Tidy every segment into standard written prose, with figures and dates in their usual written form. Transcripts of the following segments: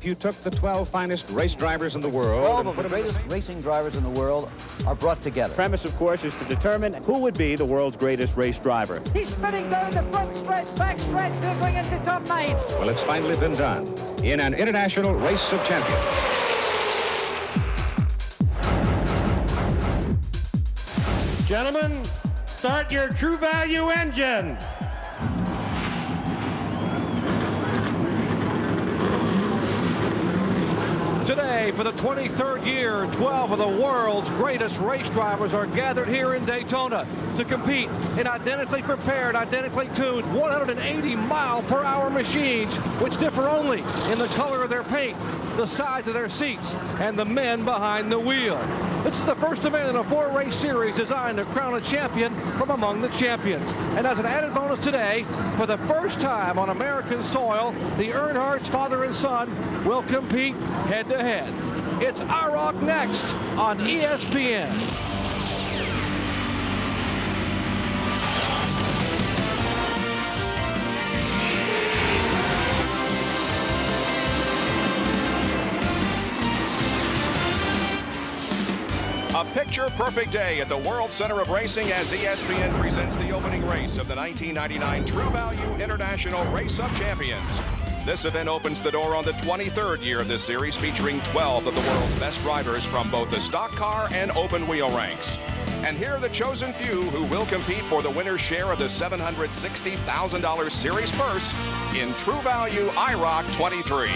If you took the 12 finest race drivers in the world... 12 of the greatest racing drivers in the world are brought together. The premise, of course, is to determine who would be the world's greatest race driver. He's spinning down the front stretch, back stretch, to bring it to top 9. Well, it's finally been done in an international race of champions. Gentlemen, start your True Value engines. Today, for the 23rd year, 12 of the world's greatest race drivers are gathered here in Daytona to compete in identically prepared, identically tuned 180-mile-per-hour machines, which differ only in the color of their paint, the size of their seats, and the men behind the wheel. This is the first event in a 4-race series designed to crown a champion from among the champions. And as an added bonus today, for the first time on American soil, the Earnhardt's father and son will compete head-to-head. It's IROC next on ESPN. A picture-perfect day at the World Center of Racing as ESPN presents the opening race of the 1999 True Value International Race of Champions. This event opens the door on the 23rd year of this series, featuring 12 of the world's best drivers from both the stock car and open wheel ranks. And here are the chosen few who will compete for the winner's share of the $760,000 series purse in True Value IROC 23.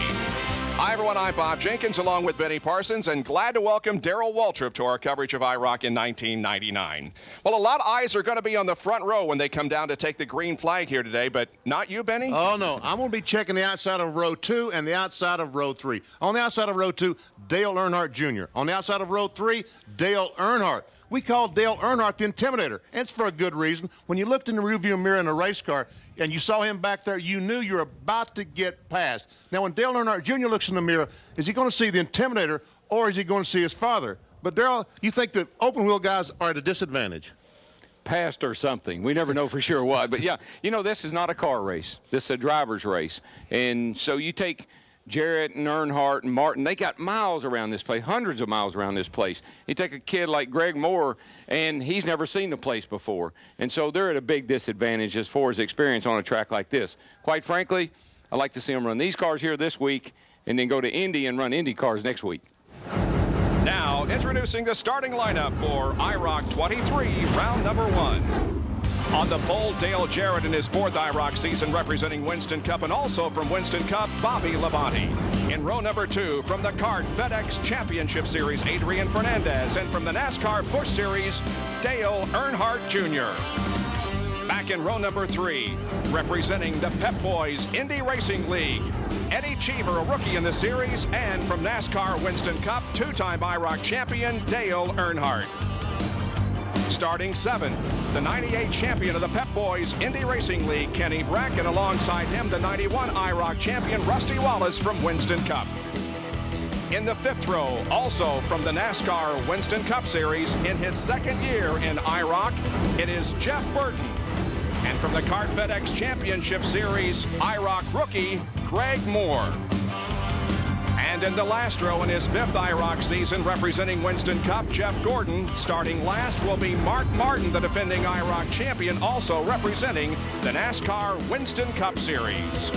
Hi, everyone. I'm Bob Jenkins, along with Benny Parsons, and glad to welcome Darrell Waltrip to our coverage of IROC in 1999. Well, a lot of eyes are going to be on the front row when they come down to take the green flag here today, but not you, Benny? Oh, no. I'm going to be checking the outside of row 2 and the outside of row 3. On the outside of row 2, Dale Earnhardt Jr. On the outside of row 3, Dale Earnhardt. We call Dale Earnhardt the Intimidator, and it's for a good reason. When you looked in the rearview mirror in a race car, and you saw him back there, you knew you were about to get past. Now, when Dale Earnhardt Jr. looks in the mirror, is he going to see the Intimidator, or is he going to see his father? But, Darrell, you think the open-wheel guys are at a disadvantage? Past or something. We never know for sure what. But, yeah, you know, this is not a car race. This is a driver's race. And so you take Jarrett and Earnhardt and Martin, they got miles around this place, hundreds of miles around this place. You take a kid like Greg Moore, and he's never seen the place before. And so they're at a big disadvantage as far as experience on a track like this. Quite frankly, I'd like to see them run these cars here this week and then go to Indy and run Indy cars next week. Now, introducing the starting lineup for IROC 23, round number 1. On the pole, Dale Jarrett in his 4th IROC season representing Winston Cup, and also from Winston Cup, Bobby Labonte. In row number 2, from the CART FedEx Championship Series, Adrian Fernandez, and from the NASCAR Busch Series, Dale Earnhardt Jr. Back in row number 3, representing the Pep Boys Indy Racing League, Eddie Cheever, a rookie in the series, and from NASCAR Winston Cup, 2-time IROC champion, Dale Earnhardt. Starting 7th, the 98 champion of the Pep Boys Indy Racing League, Kenny Brack, and alongside him, the 91 IROC champion, Rusty Wallace from Winston Cup. In the 5th row, also from the NASCAR Winston Cup Series, in his 2nd year in IROC, it is Jeff Burton. And from the CART FedEx Championship Series, IROC rookie, Greg Moore. And in the last row in his 5th IROC season, representing Winston Cup, Jeff Gordon. Starting last will be Mark Martin, the defending IROC champion, also representing the NASCAR Winston Cup Series.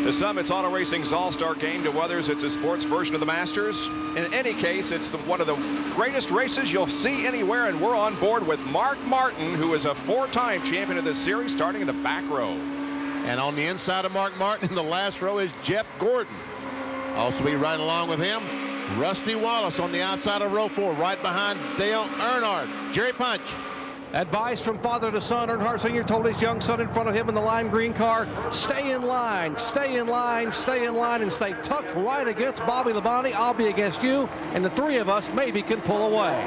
To some, it's auto racing's all-star game. To others, it's a sports version of the Masters. In any case, it's one of the greatest races you'll see anywhere, and we're on board with Mark Martin, who is a 4-time champion of this series, starting in the back row. And on the inside of Mark Martin in the last row is Jeff Gordon. Also be right along with him, Rusty Wallace on the outside of row 4, right behind Dale Earnhardt. Jerry Punch. Advice from father to son. Earnhardt Sr. told his young son in front of him in the lime green car, stay in line, stay in line, stay in line, and stay tucked right against Bobby Labonte. I'll be against you, and the 3 of us maybe can pull away.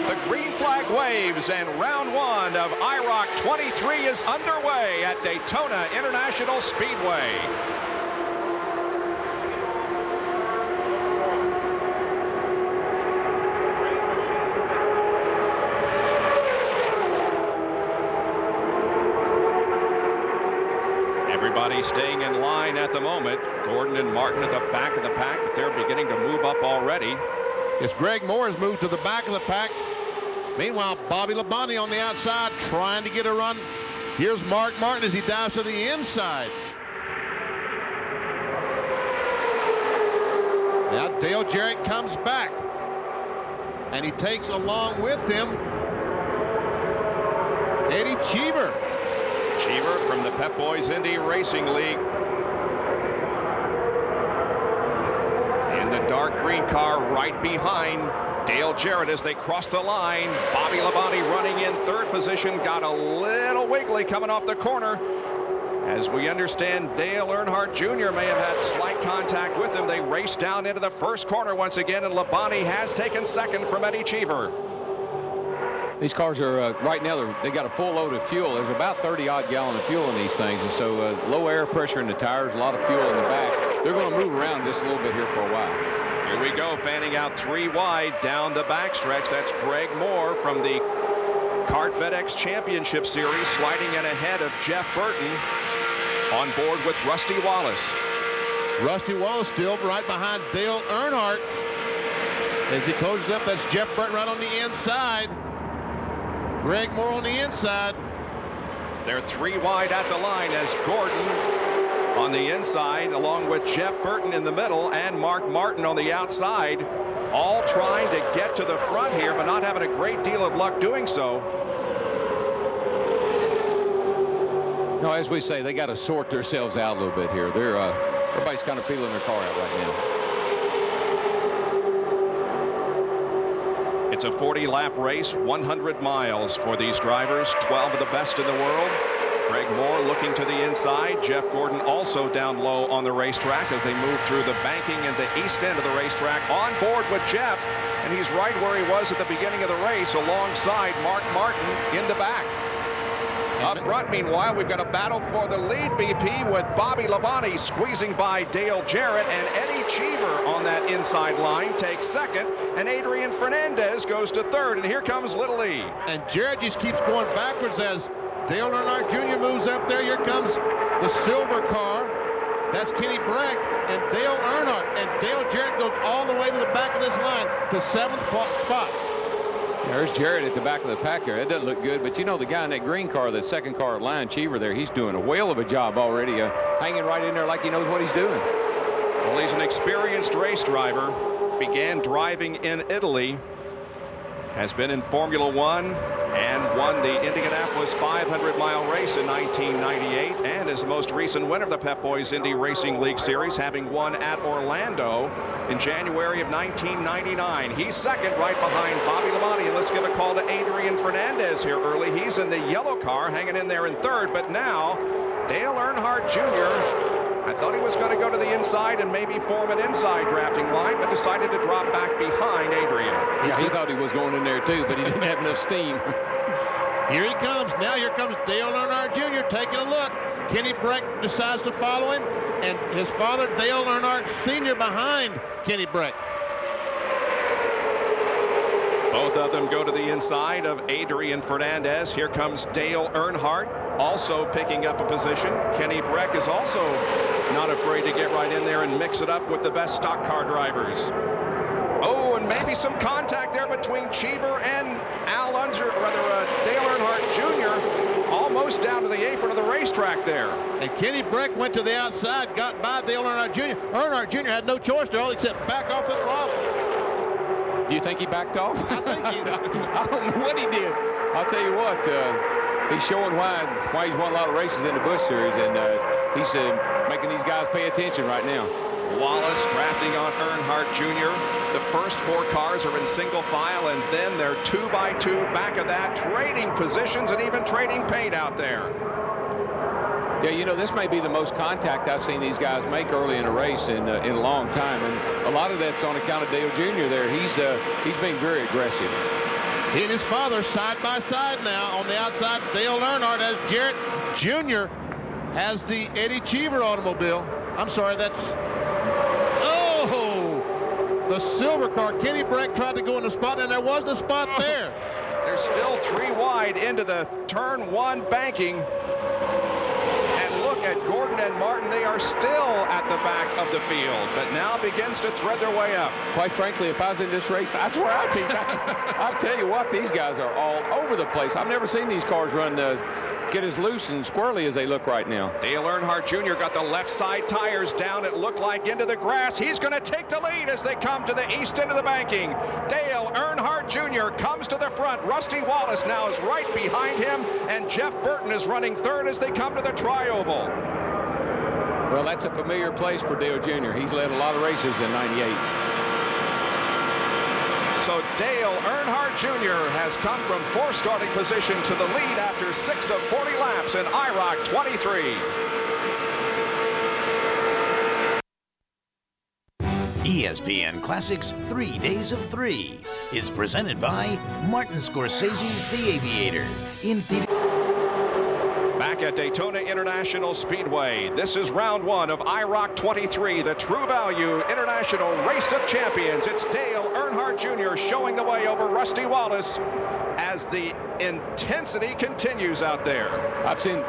The green flag waves, and round 1 of IROC 23 is underway at Daytona International Speedway. Everybody staying in line at the moment. Gordon and Martin at the back of the pack, but they're beginning to move up already. As Greg Moore has moved to the back of the pack. Meanwhile, Bobby Labonte on the outside trying to get a run. Here's Mark Martin as he dives to the inside. Now Dale Jarrett comes back. And he takes along with him Eddie Cheever. Cheever from the Pep Boys Indy Racing League. In the dark green car right behind Dale Jarrett as they cross the line. Bobby Labonte running in third position. Got a little wiggly coming off the corner. As we understand, Dale Earnhardt Jr. may have had slight contact with him. They race down into the first corner once again, and Labonte has taken second from Eddie Cheever. These cars are right now they got a full load of fuel. There's about 30-odd gallon of fuel in these things, and so low air pressure in the tires, a lot of fuel in the back. They're going to move around just a little bit here for a while. Here we go, fanning out 3 wide down the backstretch. That's Greg Moore from the Kart FedEx Championship Series, sliding in ahead of Jeff Burton. On board with Rusty Wallace. Rusty Wallace still right behind Dale Earnhardt. As he closes up, that's Jeff Burton right on the inside. Greg Moore on the inside. They're 3 wide at the line as Gordon on the inside, along with Jeff Burton in the middle and Mark Martin on the outside, all trying to get to the front here, but not having a great deal of luck doing so. No, as we say, they got to sort themselves out a little bit here. They're everybody's kind of feeling their car out right now. It's a 40-lap race, 100 miles for these drivers, 12 of the best in the world. Greg Moore looking to the inside. Jeff Gordon also down low on the racetrack as they move through the banking and the east end of the racetrack. On board with Jeff, and he's right where he was at the beginning of the race alongside Mark Martin in the back. Up front, meanwhile, we've got a battle for the lead BP with Bobby Labonte squeezing by Dale Jarrett, and Eddie Cheever on that inside line takes second, and Adrian Fernandez goes to third, and here comes Little E. And Jarrett just keeps going backwards as Dale Earnhardt Jr. moves up there. Here comes the silver car. That's Kenny Breck and Dale Earnhardt, and Dale Jarrett goes all the way to the back of this line to 7th spot. There's Jarrett at the back of the pack here. That doesn't look good, but you know the guy in that green car, that second car line, Cheever there, he's doing a whale of a job already, hanging right in there like he knows what he's doing. Well, he's an experienced race driver. Began driving in Italy. Has been in Formula One and won the Indianapolis 500-mile race in 1998, and is the most recent winner of the Pep Boys Indy Racing League Series, having won at Orlando in January of 1999. He's second right behind Bobby Labonte, and let's give a call to Adrian Fernandez here early. He's in the yellow car, hanging in there in third, but now Dale Earnhardt Jr., I thought he was going to go to the inside and maybe form an inside drafting line, but decided to drop back behind Adrian. Yeah, he thought he was going in there too, but he didn't have enough steam. Here he comes. Now here comes Dale Earnhardt Jr. taking a look. Kenny Breck decides to follow him, and his father, Dale Earnhardt Sr., behind Kenny Breck. Both of them go to the inside of Adrian Fernandez. Here comes Dale Earnhardt, also picking up a position. Kenny Breck is also not afraid to get right in there and mix it up with the best stock car drivers. Oh, and maybe some contact there between Cheever and Dale Earnhardt Jr. almost down to the apron of the racetrack there. And Kenny Breck went to the outside, got by Dale Earnhardt Jr. Earnhardt Jr. had no choice to all except back off the throttle. Do you think he backed off? I think he did. I don't know what he did. I'll tell you what, he's showing why he's won a lot of races in the Busch Series, and he's making these guys pay attention right now. Wallace drafting on Earnhardt Jr. The first 4 cars are in single file, and then they're 2x2 back of that, trading positions and even trading paint out there. Yeah, you know, this may be the most contact I've seen these guys make early in a race in a long time, and a lot of that's on account of Dale Jr. there. He's being very aggressive. He and his father side by side now on the outside. Dale Earnhardt as Jarrett Jr. has the Eddie Cheever automobile. I'm sorry, that's... Oh! The silver car. Kenny Breck tried to go in the spot, and there was the spot there. They're still 3 wide into the turn 1 banking. And look at Gordon and Martin. They are still at the back of the field, but now begins to thread their way up. Quite frankly, if I was in this race, that's where I'd be. I'll tell you what, these guys are all over the place. I've never seen these cars run get as loose and squirrely as they look right now. Dale Earnhardt Jr. got the left side tires down, it looked like, into the grass. He's going to take the lead as they come to the east end of the banking. Dale Earnhardt Jr. comes to the front. Rusty Wallace now is right behind him, and Jeff Burton is running third as they come to the tri-oval. Well, that's a familiar place for Dale Jr. He's led a lot of races in '98. So Dale Earnhardt Jr. has come from fourth starting position to the lead after 6 of 40 laps in IROC 23. ESPN Classics 3 Days of 3 is presented by Martin Scorsese's The Aviator. In theater. Back at Daytona International Speedway, this is round 1 of IROC 23, the True Value International Race of Champions. It's Dale Earnhardt Jr. showing the way over Rusty Wallace as the intensity continues out there. I'm telling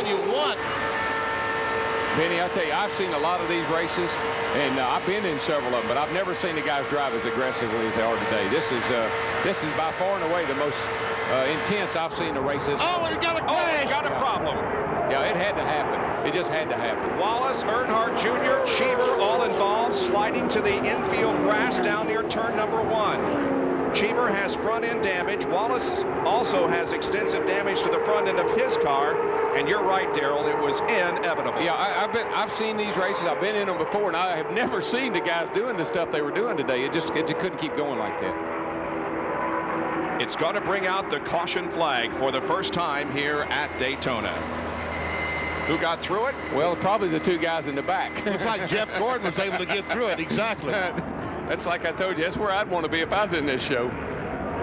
you what. Benny, I tell you, I've seen a lot of these races, and I've been in several of them, but I've never seen the guys drive as aggressively as they are today. This is by far and away the most intense I've seen the races. Oh, we got a crash. We got a problem. Yeah, it had to happen. It just had to happen. Wallace, Earnhardt Jr., Cheever all involved, sliding to the infield grass down near turn number 1. Cheever has front end damage. Wallace also has extensive damage to the front end of his car. And you're right, Daryl, it was inevitable. Yeah, I've seen these races. I've been in them before, and I have never seen the guys doing the stuff they were doing today. It just couldn't keep going like that. It's going to bring out the caution flag for the first time here at Daytona. Who got through it? Well, probably the two guys in the back. Looks like Jeff Gordon was able to get through it. Exactly. That's like I told you. That's where I'd want to be if I was in this show.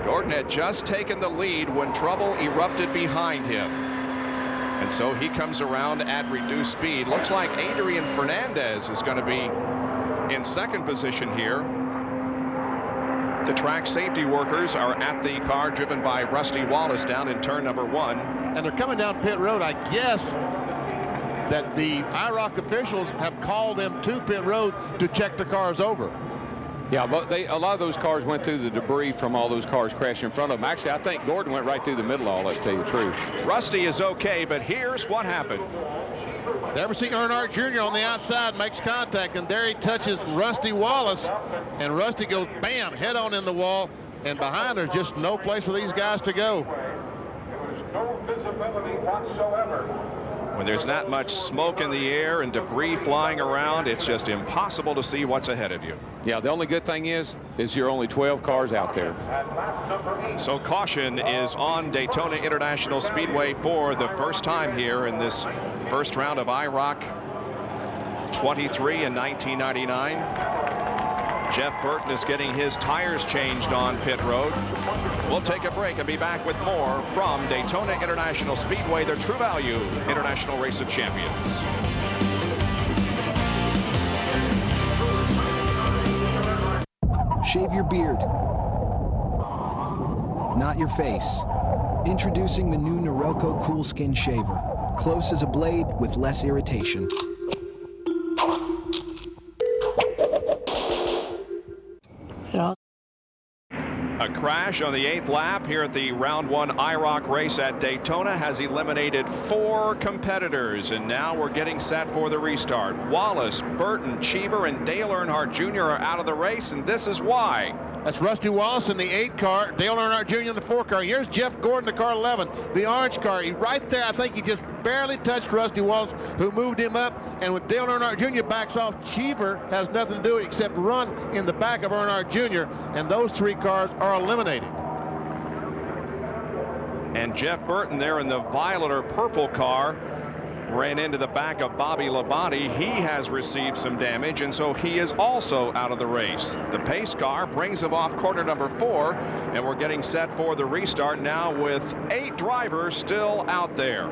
Gordon had just taken the lead when trouble erupted behind him. And so he comes around at reduced speed. Looks like Adrian Fernandez is going to be in second position here. The track safety workers are at the car driven by Rusty Wallace down in turn number 1. And they're coming down pit road. I guess that the IROC officials have called them to pit road to check the cars over. Yeah, but a lot of those cars went through the debris from all those cars crashing in front of them. Actually, I think Gordon went right through the middle of all that, to tell you the truth. Rusty is okay, but here's what happened. There we see Earnhardt Jr. on the outside, makes contact, and there he touches Rusty Wallace, and Rusty goes, bam, head on in the wall, and behind there's just no place for these guys to go. There's no visibility whatsoever. When there's that much smoke in the air and debris flying around, it's just impossible to see what's ahead of you. Yeah, the only good thing is you're only 12 cars out there. So caution is on Daytona International Speedway for the first time here in this first round of IROC 23 in 1999. Jeff Burton is getting his tires changed on pit road. We'll take a break and be back with more from Daytona International Speedway, the True Value International Race of Champions. Shave your beard, not your face. Introducing the new Norelco Cool Skin Shaver. Close as a blade with less irritation. A crash on the 8th lap here at the round 1 IROC race at Daytona has eliminated 4 competitors, and now we're getting set for the restart. Wallace, Burton, Cheever, and Dale Earnhardt Jr. are out of the race, and this is why. That's Rusty Wallace in the 8 car, Dale Earnhardt Jr. in the 4 car. Here's Jeff Gordon, the car 11, the orange car. Right there, I think he just barely touched Rusty Wallace, who moved him up. And when Dale Earnhardt Jr. backs off, Cheever has nothing to do except run in the back of Earnhardt Jr., and those 3 cars are eliminated. And Jeff Burton there in the violet or purple car ran into the back of Bobby Labonte. He has received some damage, and so he is also out of the race. The pace car brings him off corner number 4, and we're getting set for the restart now with 8 drivers still out there.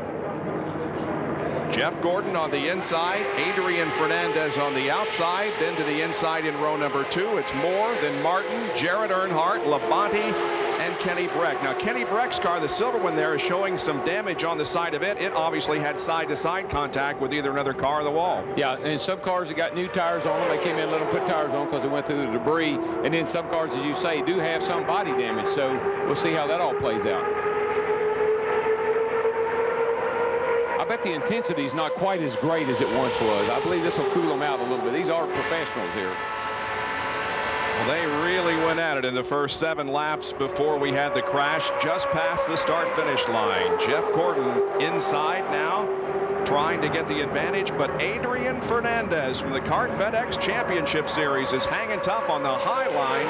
Jeff Gordon on the inside, Adrian Fernandez on the outside, then to the inside in row number 2. It's Moore, then Martin, Jarrett Earnhardt, Labonte, and Kenny Breck. Now, Kenny Breck's car, the silver one there, is showing some damage on the side of it. It obviously had side-to-side contact with either another car or the wall. Yeah, and some cars that got new tires on them, they came in and let them put tires on because they went through the debris. And then some cars, as you say, do have some body damage. So we'll see how that all plays out. I bet the intensity is not quite as great as it once was. I believe this will cool them out a little bit. These are professionals here. Well, they really went at it in the first 7 laps before we had the crash just past the start-finish line. Jeff Gordon inside now, trying to get the advantage, but Adrian Fernandez from the Kart FedEx Championship Series is hanging tough on the high line.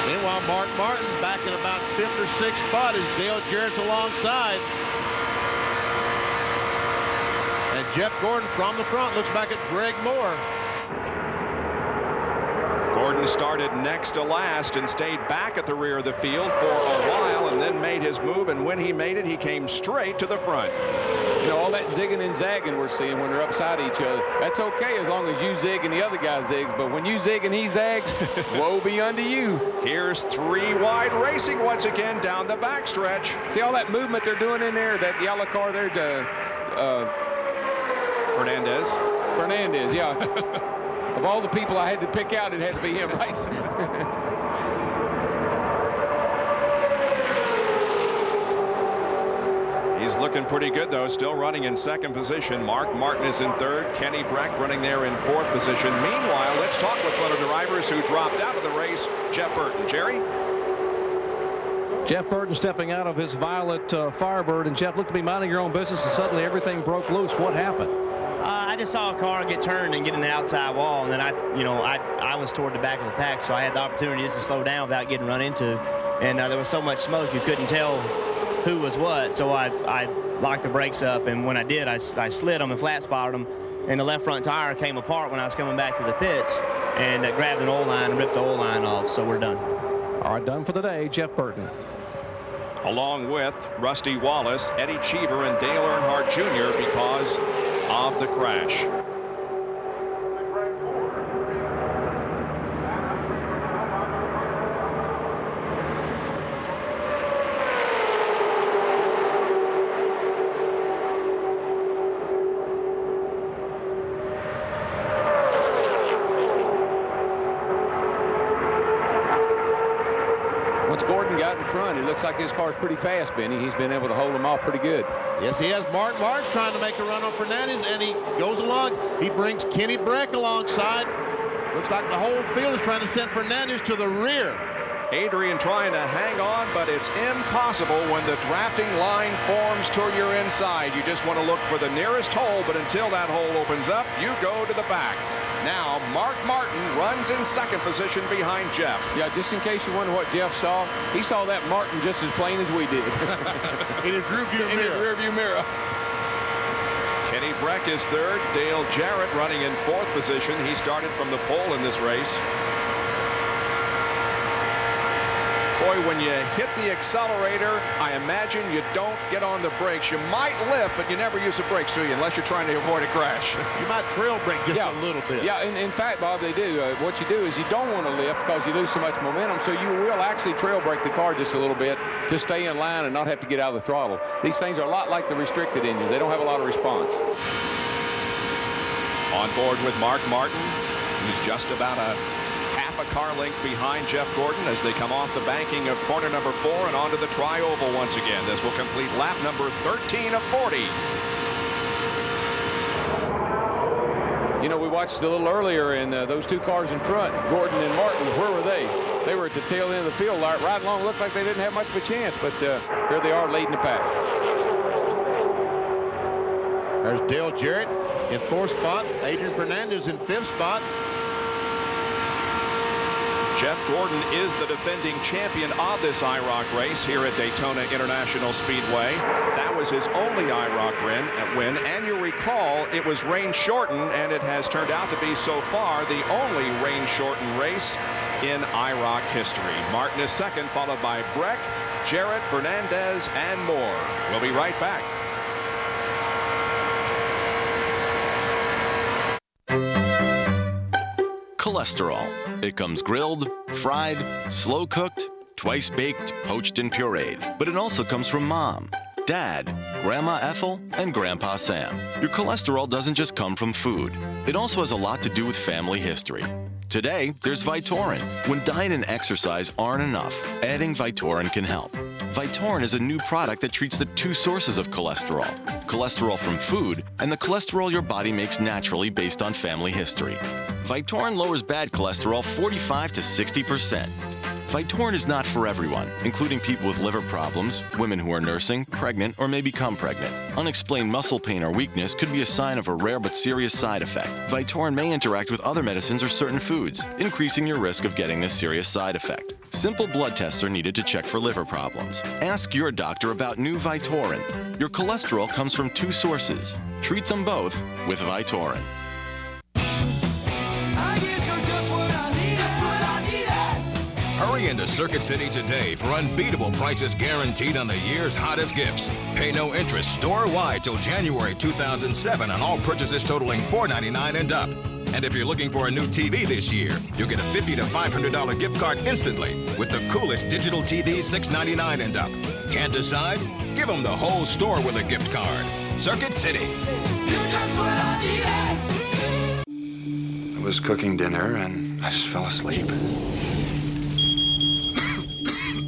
Meanwhile, Mark Martin back in about 5th or 6th spot as Dale Jarrett's alongside. And Jeff Gordon from the front looks back at Greg Moore. Gordon started next to last and stayed back at the rear of the field for a while and then made his move, and when he made it, he came straight to the front. You know, all that zigging and zagging we're seeing when they're upside each other, that's okay as long as you zig and the other guy zigs, but when you zig and he zags, woe be unto you. Here's 3 wide racing once again down the backstretch. See all that movement they're doing in there, that yellow car there, Fernandez, yeah. Of all the people I had to pick out, it had to be him, right? He's looking pretty good, though, still running in 2nd position. Mark Martin is in 3rd. Kenny Breck running there in 4th position. Meanwhile, let's talk with one of the drivers who dropped out of the race, Jeff Burton. Jerry? Jeff Burton stepping out of his violet Firebird, and Jeff looked to be minding your own business, and suddenly everything broke loose. What happened? I just saw a car get turned and get in the outside wall, and then I was toward the back of the pack, so I had the opportunity just to slow down without getting run into. And there was so much smoke you couldn't tell who was what, so I locked the brakes up, and when I did, I slid them and flat spotted them, and the left front tire came apart when I was coming back to the pits, and grabbed an oil line and ripped the oil line off, so we're done. All right, done for the day, Jeff Burton. Along with Rusty Wallace, Eddie Cheever, and Dale Earnhardt Jr. because of the crash. Once Gordon got in front, it looks like his car's pretty fast, Benny. He's been able to hold them off pretty good. Yes, he has. Mark Martin's trying to make a run on Fernandez, and he goes along. He brings Kenny Breck alongside. Looks like the whole field is trying to send Fernandez to the rear. Adrian trying to hang on, but it's impossible when the drafting line forms to your inside. You just want to look for the nearest hole, but until that hole opens up, you go to the back. Now, Mark Martin runs in 2nd position behind Jeff. Yeah, just in case you wonder what Jeff saw, he saw that Martin just as plain as we did. In his rearview mirror. Kenny Breck is 3rd. Dale Jarrett running in 4th position. He started from the pole in this race. Boy, when you hit the accelerator, I imagine you don't get on the brakes. You might lift, but you never use the brakes, do you? Unless you're trying to avoid a crash. You might trail brake just a little bit. Yeah, in fact, Bob, they do. What you do is you don't want to lift because you lose so much momentum, so you will actually trail brake the car just a little bit to stay in line and not have to get out of the throttle. These things are a lot like the restricted engines. They don't have a lot of response. On board with Mark Martin, who's just about a car length behind Jeff Gordon as they come off the banking of corner number 4 and onto the tri-oval once again. This will complete lap number 13 of 40. You know, we watched a little earlier, and those 2 cars in front, Gordon and Martin, where were they? They were at the tail end of the field, right along. Looked like they didn't have much of a chance, but here they are leading the pack. There's Dale Jarrett in 4th spot. Adrian Fernandez in 5th spot. Jeff Gordon is the defending champion of this IROC race here at Daytona International Speedway. That was his only IROC win, and you'll recall it was rain shortened, and it has turned out to be so far the only rain shortened race in IROC history. Martin is 2nd, followed by Breck, Jarrett, Fernandez, and Moore. We'll be right back. Cholesterol. It comes grilled, fried, slow cooked, twice baked, poached, and pureed. But it also comes from Mom, Dad, Grandma Ethel, and Grandpa Sam. Your cholesterol doesn't just come from food. It also has a lot to do with family history. Today, there's Vytorin. When diet and exercise aren't enough, adding Vytorin can help. Vytorin is a new product that treats the two sources of cholesterol: cholesterol from food and the cholesterol your body makes naturally based on family history. Vytorin lowers bad cholesterol 45 to 60%. Vytorin is not for everyone, including people with liver problems, women who are nursing, pregnant, or may become pregnant. Unexplained muscle pain or weakness could be a sign of a rare but serious side effect. Vytorin may interact with other medicines or certain foods, increasing your risk of getting this serious side effect. Simple blood tests are needed to check for liver problems. Ask your doctor about new Vytorin. Your cholesterol comes from two sources. Treat them both with Vytorin. Hurry into Circuit City today for unbeatable prices guaranteed on the year's hottest gifts. Pay no interest store-wide till January 2007 on all purchases totaling $4.99 and up. And if you're looking for a new TV this year, you'll get a $50 to $500 gift card instantly with the coolest digital TV $6.99 and up. Can't decide? Give them the whole store with a gift card. Circuit City. I was cooking dinner and I just fell asleep.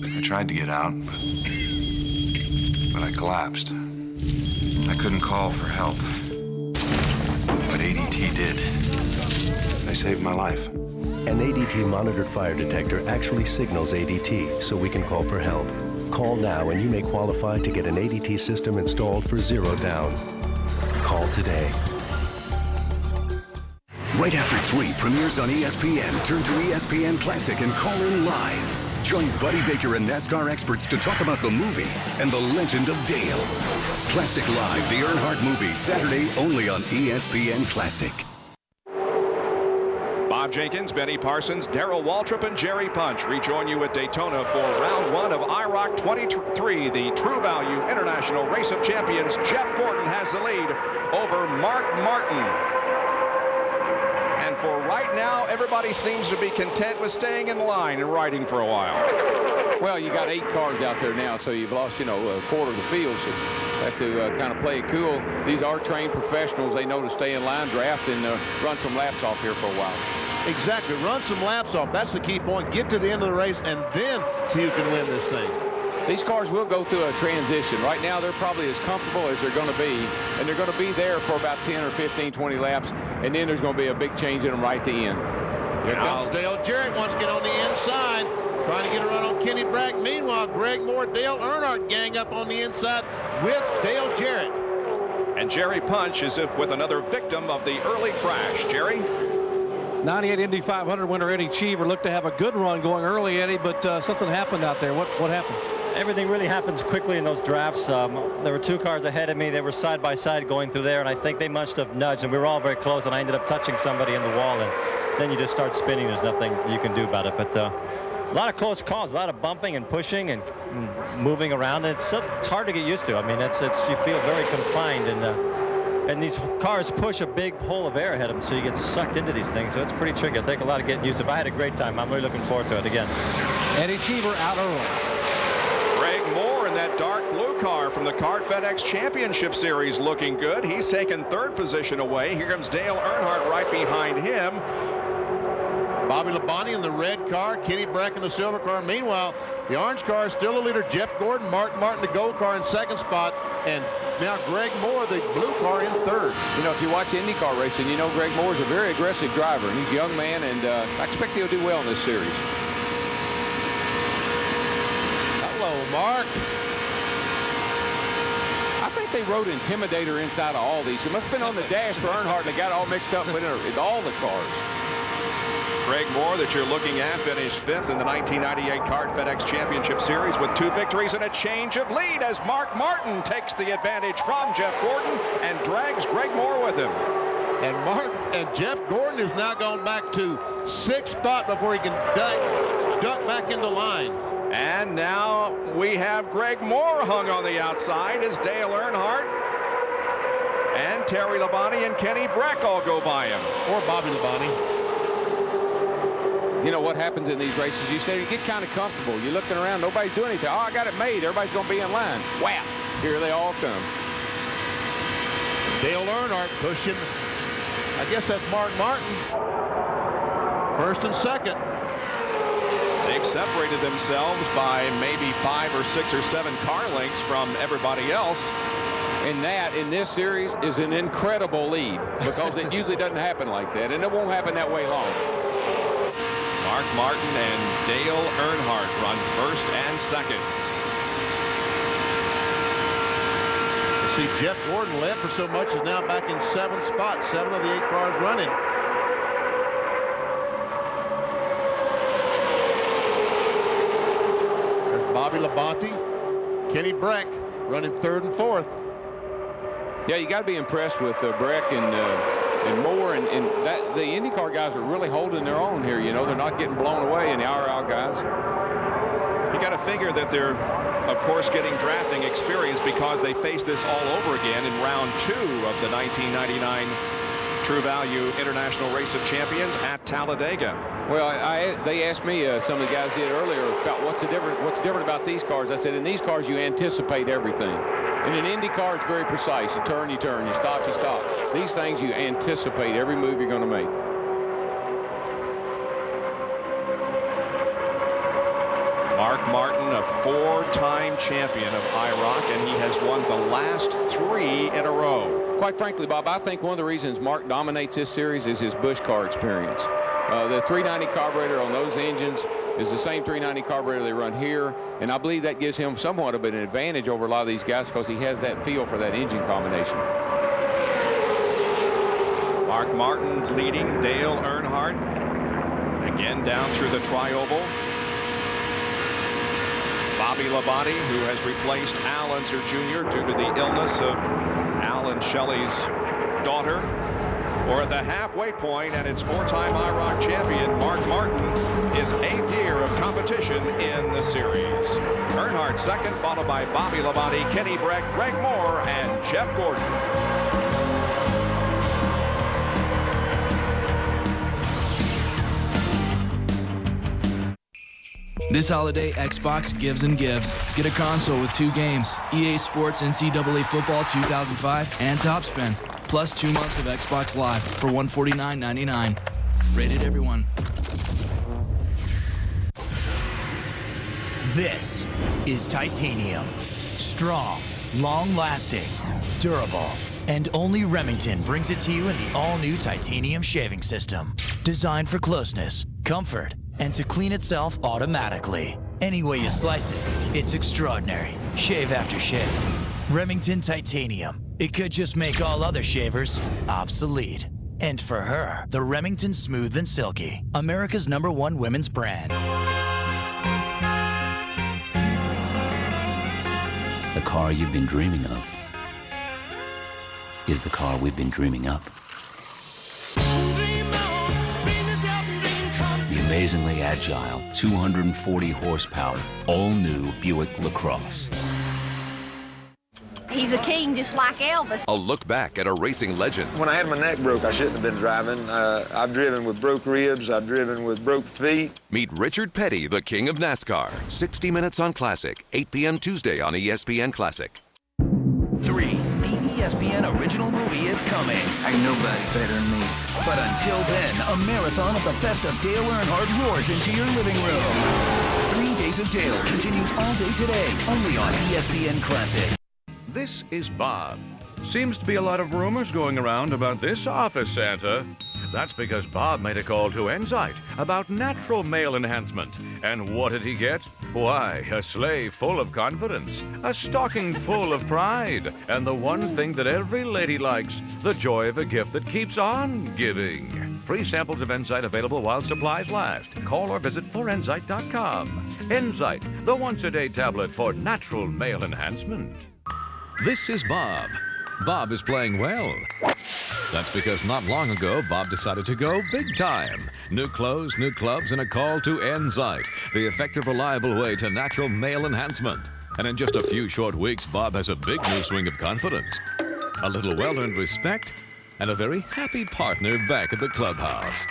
I tried to get out, but I collapsed. I couldn't call for help, but ADT did. They saved my life. An ADT monitored fire detector actually signals ADT, so we can call for help. Call now and you may qualify to get an ADT system installed for $0 down. Call today. Right after 3 premieres on ESPN, turn to ESPN Classic and call in live. Join Buddy Baker and NASCAR experts to talk about the movie and the legend of Dale. Classic Live, the Earnhardt movie, Saturday only on ESPN Classic. Bob Jenkins, Benny Parsons, Darrell Waltrip, and Jerry Punch rejoin you at Daytona for round 1 of IROC 23. The True Value International Race of Champions, Jeff Gordon has the lead over Mark Martin. And for right now, everybody seems to be content with staying in line and riding for a while. Well, you got 8 cars out there now, so you've lost, a quarter of the field. So you have to kind of play it cool. These are trained professionals. They know to stay in line, draft, and run some laps off here for a while. Exactly. Run some laps off. That's the key point. Get to the end of the race and then see who can win this thing. These cars will go through a transition. Right now, they're probably as comfortable as they're going to be, and they're going to be there for about 10 or 15, 20 laps, and then there's going to be a big change in them right at the end. Here comes Dale Jarrett, wants to get on the inside, trying to get a run on Kenny Brack. Meanwhile, Greg Moore, Dale Earnhardt gang up on the inside with Dale Jarrett. And Jerry Punch is with another victim of the early crash. Jerry? 98 Indy 500 winner Eddie Cheever looked to have a good run going early, Eddie, but something happened out there. What happened? Everything really happens quickly in those drafts. There were 2 cars ahead of me. They were side by side going through there, and I think they must have nudged, and we were all very close, and I ended up touching somebody in the wall, and then you just start spinning. There's nothing you can do about it. But a lot of close calls, a lot of bumping and pushing and moving around, and it's hard to get used to. I mean, you feel very confined, and these cars push a big hole of air ahead of them, so you get sucked into these things. So it's pretty tricky. It'll take a lot of getting used to it. But I had a great time. I'm really looking forward to it again. Eddie Cheever out early. Greg Moore in that dark blue car from the Kart FedEx Championship Series looking good. He's taken 3rd position away. Here comes Dale Earnhardt right behind him. Bobby Labonte in the red car, Kenny Brack in the silver car. Meanwhile, the orange car is still the leader. Jeff Gordon, Martin the gold car in 2nd spot, and now Greg Moore, the blue car, in 3rd. If you watch IndyCar racing, Greg Moore is a very aggressive driver, and he's a young man, and I expect he'll do well in this series. Mark. I think they wrote Intimidator inside of all these. It must have been on the dash for Earnhardt, and they got all mixed up with all the cars. Greg Moore, that you're looking at, finished 5th in the 1998 Kart FedEx Championship Series with 2 victories and a change of lead as Mark Martin takes the advantage from Jeff Gordon and drags Greg Moore with him. And Jeff Gordon has now gone back to 6th spot before he can duck back into line. And now we have Greg Moore hung on the outside as Dale Earnhardt and Terry Labonte and Kenny Brack all go by him. Or Bobby Labonte. you know what happens in these races. You say you get kind of comfortable. You're looking around, nobody's doing anything. Oh, I got it made. Everybody's going to be in line. Whap! Here they all come. Dale Earnhardt pushing. I guess that's Mark Martin. First and second. They've separated themselves by maybe 5 or 6 or 7 car lengths from everybody else. And that, in this series, is an incredible lead because it usually doesn't happen like that, and it won't happen that way long. Mark Martin and Dale Earnhardt run first and second. You see Jeff Gordon led for so much is now back in 7th spot. 7 of the 8 cars running. There's Bobby Labonte, Kenny Breck running 3rd and 4th. Yeah, you got to be impressed with Breck and Moore, and that the IndyCar guys are really holding their own here. You know, they're not getting blown away, and the IROC guys. You got to figure that they're, of course, getting drafting experience because they face this all over again in round 2 of the 1999 True Value International Race of Champions at Talladega. Well, they asked me, some of the guys did earlier, about what's different about these cars. I said, in these cars, you anticipate everything. In an Indy car, it's very precise. You turn, you turn. You stop, you stop. These things, you anticipate every move you're going to make. Mark Martin, a 4-time champion of IROC, and he has won the last 3 in a row. Quite frankly, Bob, I think one of the reasons Mark dominates this series is his Busch car experience. The 390 carburetor on those engines is the same 390 carburetor they run here, and I believe that gives him somewhat of an advantage over a lot of these guys because he has that feel for that engine combination. Mark Martin leading Dale Earnhardt again down through the tri-oval. Bobby Labonte, who has replaced Al Unser Jr. due to the illness of Al and Shelley's daughter. We're at the halfway point, and it's 4-time IROC champion Mark Martin, his 8th year of competition in the series. Earnhardt second, followed by Bobby Labonte, Kenny Breck, Greg Moore, and Jeff Gordon. This holiday, Xbox gives and gives. Get a console with 2 games, EA Sports NCAA Football 2005 and Top Spin, plus 2 months of Xbox Live for $149.99. Rated everyone. This is titanium. Strong, long-lasting, durable. And only Remington brings it to you in the all-new titanium shaving system. Designed for closeness, comfort, and to clean itself automatically. Any way you slice it, it's extraordinary. Shave after shave. Remington Titanium. It could just make all other shavers obsolete. And for her, the Remington Smooth and Silky, America's #1 women's brand. The car you've been dreaming of is the car we've been dreaming up. The amazingly agile, 240 horsepower, all-new Buick LaCrosse. He's a king just like Elvis. A look back at a racing legend. When I had my neck broke, I shouldn't have been driving. I've driven with broke ribs. I've driven with broke feet. Meet Richard Petty, the king of NASCAR. 60 Minutes on Classic, 8 p.m. Tuesday on ESPN Classic. 3. The ESPN original movie is coming. Ain't nobody better than me. But until then, a marathon of the best of Dale Earnhardt roars into your living room. 3 Days of Dale continues all day today, only on ESPN Classic. This is Bob. Seems to be a lot of rumors going around about this office Santa. That's because Bob made a call to Enzyte about natural male enhancement. And what did he get? Why, a sleigh full of confidence, a stocking full of pride, and the one thing that every lady likes, the joy of a gift that keeps on giving. Free samples of Enzyte available while supplies last. Call or visit forenzyte.com. Enzyte, the once-a-day tablet for natural male enhancement. This is Bob. Bob is playing well. That's because not long ago, Bob decided to go big time. New clothes, new clubs, and a call to Enzyte, the effective, reliable way to natural male enhancement. And in just a few short weeks, Bob has a big new swing of confidence, a little well-earned respect, and a very happy partner back at the clubhouse.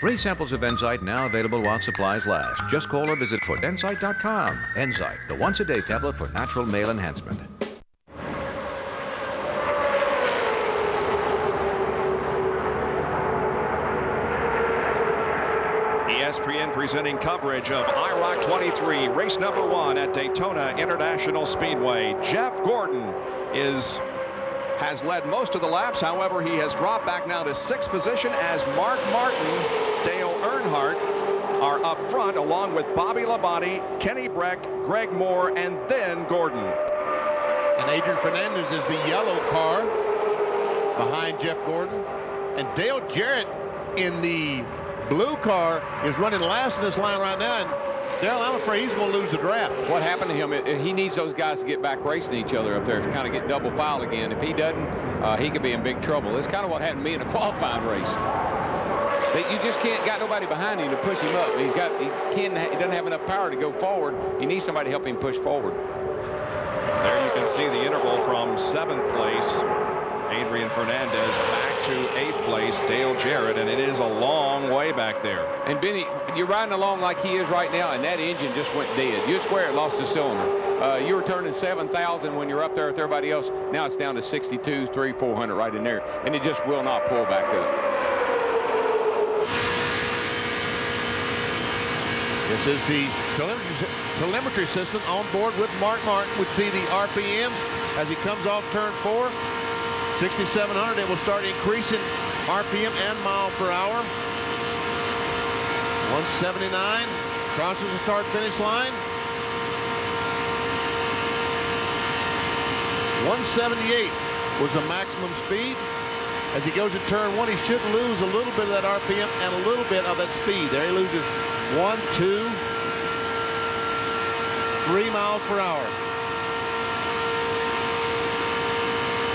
Free samples of Enzyte now available while supplies last. Just call or visit foodenzyte.com. Enzyte, the once-a-day tablet for natural male enhancement. ESPN presenting coverage of IROC 23, race number 1 at Daytona International Speedway. Jeff Gordon has led most of the laps. However, he has dropped back now to 6th position as Mark Martin, Dale Earnhardt are up front, along with Bobby Labonte, Kenny Breck, Greg Moore, and then Gordon. And Adrian Fernandez is the yellow car behind Jeff Gordon. And Dale Jarrett in the blue car is running last in this line right now. And Dale, I'm afraid he's going to lose the draft. What happened to him, he needs those guys to get back racing each other up there to kind of get double file again. If he doesn't, he could be in big trouble. It's kind of what happened to me in a qualifying race. You just can't got nobody behind him to push him up. He doesn't have enough power to go forward. He needs somebody to help him push forward. There you can see the interval from 7th place. Adrian Fernandez back to 8th place, Dale Jarrett, and it is a long way back there. And Benny, you're riding along like he is right now, and that engine just went dead. You'd swear it lost a cylinder. You were turning 7,000 when you're up there with everybody else. Now it's down to 62, 300, 400 right in there, and it just will not pull back up. This is the telemetry system on board with Mark Martin. We see the RPMs as he comes off turn 4. 6,700, it will start increasing RPM and mile per hour. 179, crosses the start-finish line. 178 was the maximum speed. As he goes in turn 1, he should lose a little bit of that RPM and a little bit of that speed. There he loses 1, 2, 3 miles per hour.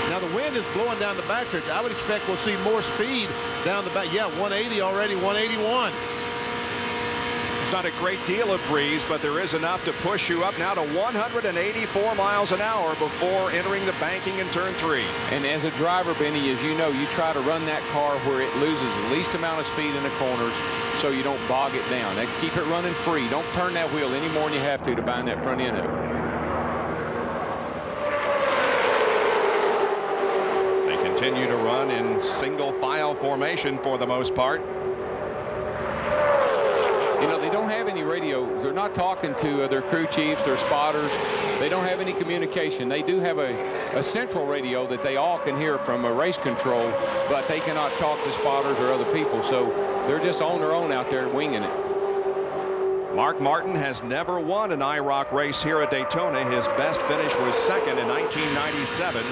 Now the wind is blowing down the backstretch. I would expect we'll see more speed down the back. Yeah, 180 already, 181. It's not a great deal of breeze, but there is enough to push you up now to 184 miles an hour before entering the banking in turn 3. And as a driver, Benny, as you know, you try to run that car where it loses the least amount of speed in the corners so you don't bog it down. And keep it running free. Don't turn that wheel any more than you have to bind that front end up. Continue to run in single file formation for the most part. You know, they don't have any radio. They're not talking to their crew chiefs, their spotters. They don't have any communication. They do have a central radio that they all can hear from a race control, but they cannot talk to spotters or other people. So they're just on their own out there winging it. Mark Martin has never won an IROC race here at Daytona. His best finish was 2nd in 1997.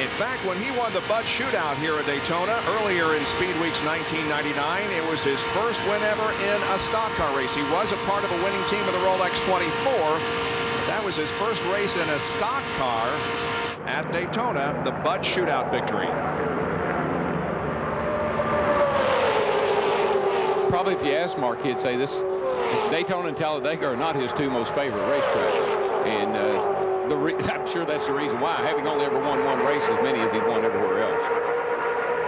In fact, when he won the Bud Shootout here at Daytona earlier in Speed Weeks 1999, it was his first win ever in a stock car race. He was a part of a winning team of the Rolex 24. That was his first race in a stock car at Daytona, the Bud Shootout victory. Probably if you ask Mark, he'd say this Daytona and Talladega are not his 2 most favorite racetracks. And I'm sure that's the reason why, having only ever won 1 race as many as he's won everywhere else.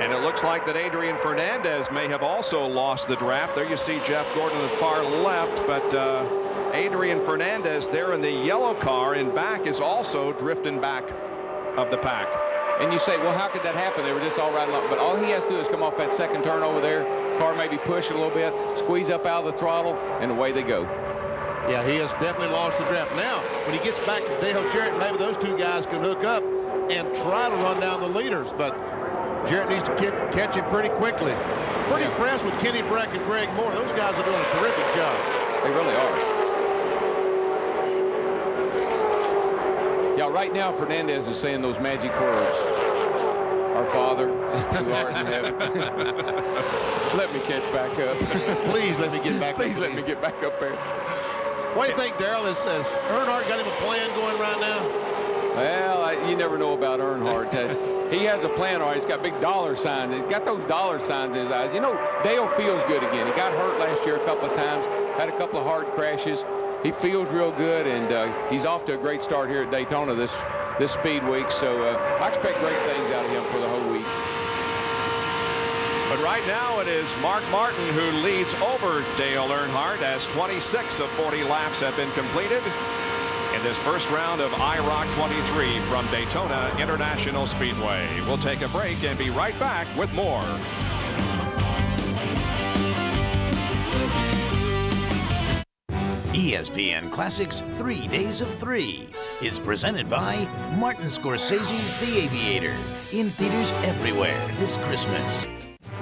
And it looks like that Adrian Fernandez may have also lost the draft. There you see Jeff Gordon at the far left, but Adrian Fernandez there in the yellow car in back is also drifting back of the pack. And you say, well, how could that happen? They were just all riding along. But all he has to do is come off that second turn over there, car maybe push a little bit, squeeze up out of the throttle, and away they go. Yeah, he has definitely lost the draft. Now, when he gets back to Dale Jarrett, maybe those 2 guys can hook up and try to run down the leaders. But Jarrett needs to catch him pretty quickly. Pretty impressed with Kenny Breck and Greg Moore. Those guys are doing a terrific job. They really are. Yeah, right now Fernandez is saying those magic words. Our Father, who art in heaven. Let me catch back up. Please let me get back up. Please let me get back up there. What do you think, Darrell? Has Earnhardt got him a plan going right now? Well, you never know about Earnhardt. He has a plan, all right. He's got big dollar signs. He's got those dollar signs in his eyes. You know, Dale feels good again. He got hurt last year a couple of times, had a couple of hard crashes. He feels real good, and he's off to a great start here at Daytona this Speed Week. So I expect great things out of him for the whole week. But But right now it is Mark Martin who leads over Dale Earnhardt as 26 of 40 laps have been completed in this first round of IROC 23 from Daytona International Speedway. We'll take a break and be right back with more. ESPN Classics 3 Days of 3 is presented by Martin Scorsese's The Aviator, in theaters everywhere this Christmas.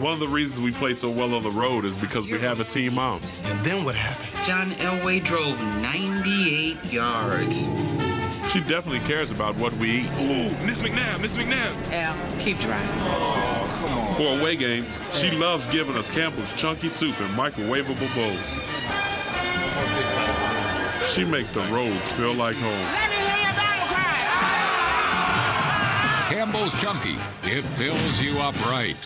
One of the reasons we play so well on the road is because we have a team mom. And then what happened? John Elway drove 98 yards. She definitely cares about what we eat. Ooh, Miss McNabb, Miss McNabb. Al, keep driving. Oh, come on. For away games, she loves giving us Campbell's chunky soup in microwavable bowls. She makes the road feel like home. Let me hear your battle cry. Ah! Campbell's Chunky. It fills you up right.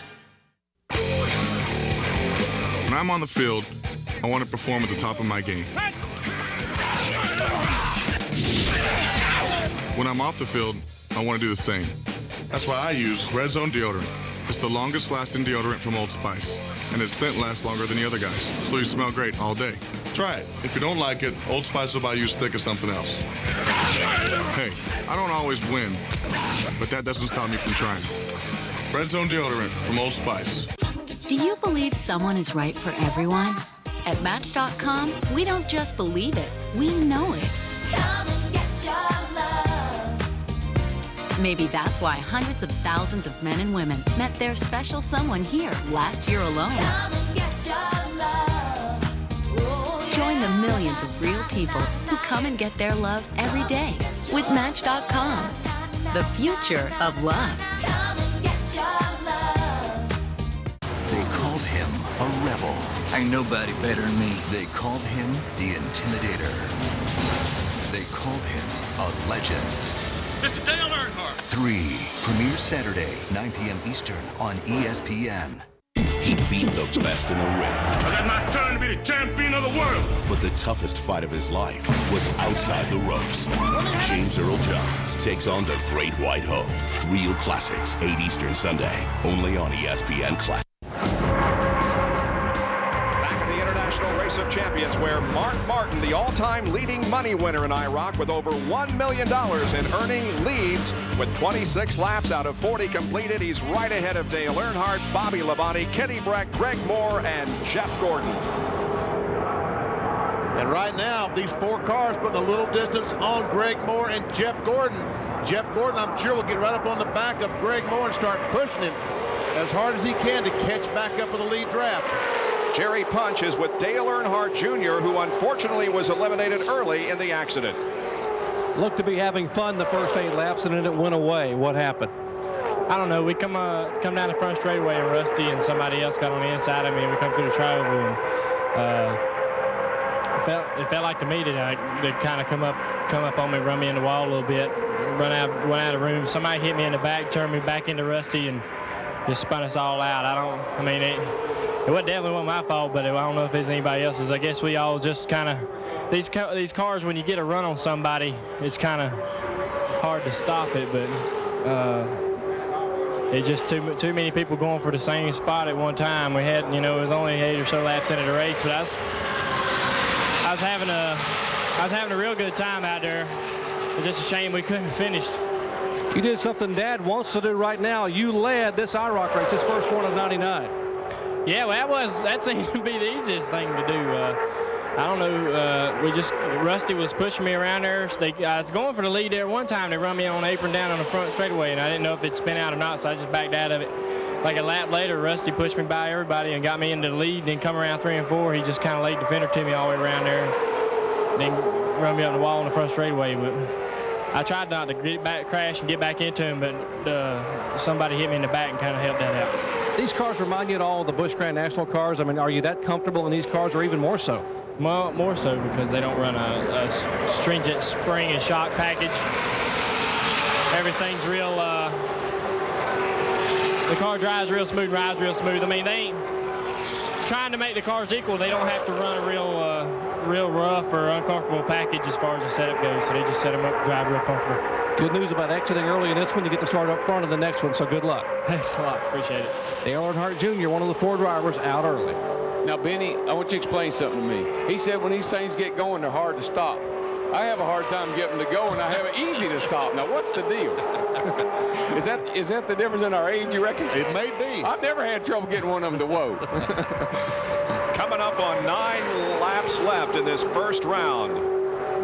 When I'm on the field, I want to perform at the top of my game. When I'm off the field, I want to do the same. That's why I use Red Zone deodorant. It's the longest lasting deodorant from Old Spice, and its scent lasts longer than the other guys, so you smell great all day. Try it. If you don't like it, Old Spice will buy you a stick of something else. Hey, I don't always win, but that doesn't stop me from trying. Red Zone deodorant from Old Spice. Do you believe someone is right for everyone? At Match.com, we don't just believe it, we know it. Come and get your love. Maybe that's why hundreds of thousands of men and women met their special someone here last year alone. Come and get your love. Oh, yeah. Join the millions of real people who come and get their love every day with Match.com. The future of love. Come and get your love. They called him a rebel. Ain't nobody better than me. They called him the Intimidator. They called him a legend. Mr. Dale Earnhardt. 3 premieres Saturday, 9 p.m. Eastern on ESPN. He beat the best in the ring. I got my turn to be the champion of the world. But the toughest fight of his life was outside the ropes. James Earl Jones takes on the Great White Hope. Real Classics, 8 Eastern Sunday, only on ESPN Classics. Race of Champions, where Mark Martin, the all-time leading money winner in IROC with over $1 million in earning, leads with 26 laps out of 40 completed. He's right ahead of Dale Earnhardt, Bobby Labonte, Kenny Breck, Greg Moore, and Jeff Gordon. And right now, these 4 cars putting a little distance on Greg Moore and Jeff Gordon. Jeff Gordon, I'm sure, will get right up on the back of Greg Moore and start pushing him as hard as he can to catch back up with the lead draft. Jerry Punch is with Dale Earnhardt Jr., who unfortunately was eliminated early in the accident. Looked to be having fun the first 8 laps, and then it went away. What happened? I don't know. We come down the front straightaway, and Rusty and somebody else got on the inside of me, and we come through the tri-oval, and it felt like to me that they kind of come up on me, run me in the wall a little bit, went out of the room. Somebody hit me in the back, turned me back into Rusty, and just spun us all out. It definitely wasn't my fault, but I don't know if it's anybody else's. I guess we all just kind of, these cars, when you get a run on somebody, it's kind of hard to stop it, but it's just too many people going for the same spot at one time. We had, it was only 8 or so laps into the race, but I was having a real good time out there. It's just a shame we couldn't have finished. You did something Dad wants to do right now. You led this IROC race, this first one of 99. Yeah, well, that seemed to be the easiest thing to do. I don't know. Rusty was pushing me around there. I was going for the lead there one time. They run me on the apron down on the front straightaway, and I didn't know if it'd spin out or not, so I just backed out of it. Like a lap later, Rusty pushed me by everybody and got me into the lead, and then come around 3 and 4. He just kind of laid the fender to me all the way around there, and then run me up the wall on the front straightaway. But I tried not to crash and get back into him, but somebody hit me in the back and kind of helped that out. These cars remind you of all the Busch Grand National cars. I mean, are you that comfortable in these cars, or even more so? Well, more so because they don't run a stringent spring and shock package. Everything's real. The car drives real smooth, rides real smooth. I mean, they ain't trying to make the cars equal. They don't have to run a real rough or uncomfortable package as far as the setup goes. So they just set them up to drive real comfortable. Good news about exiting early in this one. You get to start up front in the next one, so good luck. Thanks a lot. Appreciate it. Dale Earnhardt Jr., one of the 4 drivers, out early. Now, Benny, I want you to explain something to me. He said when these things get going, they're hard to stop. I have a hard time getting them to go, and I have it easy to stop. Now, what's the deal? Is that the difference in our age, you reckon? It may be. I've never had trouble getting one of them to whoa. Coming up on 9 laps left in this first round.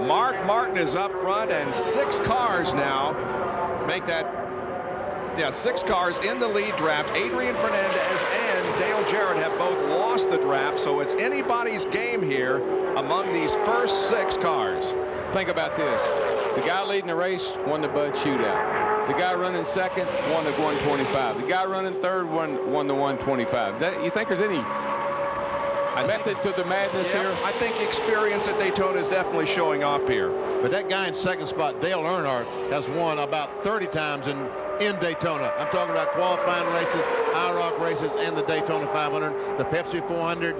Mark Martin is up front, and 6 cars now make that. 6 cars in the lead draft. Adrian Fernandez and Dale Jarrett have both lost the draft, so it's anybody's game here among these first 6 cars. Think about this. The guy leading the race won the Bud Shootout. The guy running second won the 125. The guy running third won the 125. You think there's any method to the madness here? I think experience at Daytona is definitely showing up here. But that guy in second spot, Dale Earnhardt, has won about 30 times in Daytona. I'm talking about qualifying races, IROC races, and the Daytona 500, the Pepsi 400.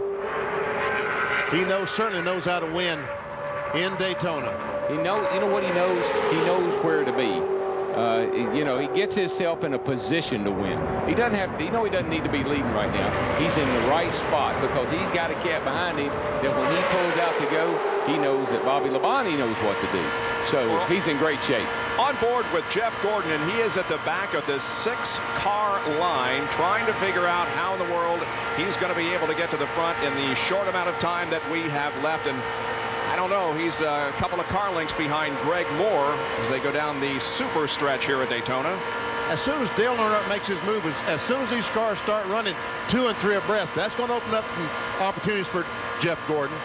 He certainly knows how to win in Daytona. You know what he knows? He knows where to be. He gets himself in a position to win. He doesn't have to. He doesn't need to be leading right now. He's in the right spot because he's got a cat behind him that when he pulls out to go, he knows that Bobby Labonte knows what to do. So he's in great shape. On board with Jeff Gordon, and he is at the back of this 6-car line trying to figure out how in the world he's going to be able to get to the front in the short amount of time that we have left. And I don't know, he's a couple of car lengths behind Greg Moore as they go down the super stretch here at Daytona. As soon as Dale Earnhardt makes his move, as soon as these cars start running 2 and 3 abreast, that's going to open up some opportunities for Jeff Gordon.